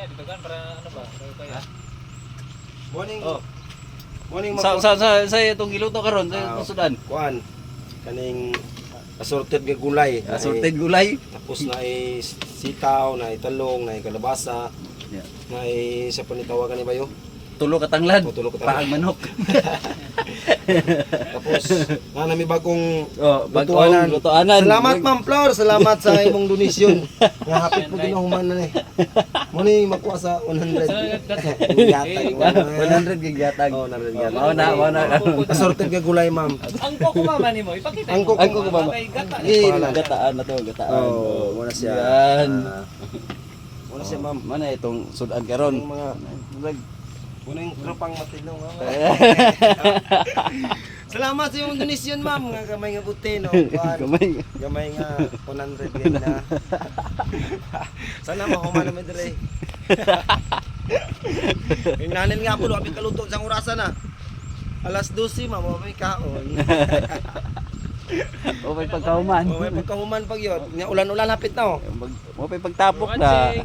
dito kan para ano ba? Kaya. Morning. Oh. Morning Sa itong giluto karon sa sudan. Kuan. Kaning assorted nga gulay. Assorted gulay. Tapos na sitaw, na talong, na kalabasa. Yeah. Na sa panitawagan ni Bayo. Tulo ka tanglad. Tulo ka tanglad. Paang manok. Tapos na nami bagong bagong lutoanan. Salamat Ma'am Flor, salamat sa imong donasyon. Nga hapit mo ginahuman na ni. Mo ni makuha sa 100. Yatag 100 gigyatag. Oh, 100 yatag. Mao na. Assorted nga gulay, ma'am. Ang koko mama nimo, ipakita. Ang koko ba? Gataan na to, gataan. Oh, wala siya. Yan. Wala siya, ma'am. Mana itong sudan karon? Yung mga Una yung tropang matilong. Salamat sa iyong donasyon, ma'am. Nga gamay nga buti, no? Gamay nga 100 yan na. Sana makuha naman dire. Yung nanin nga po, abing kaluto sa orasan na. Alas 12, ma'am, may kaon. O may pagkahuman. May pagkahuman pag yun. Ulan-ulan hapit na, oh. Mo pay pagtapok na.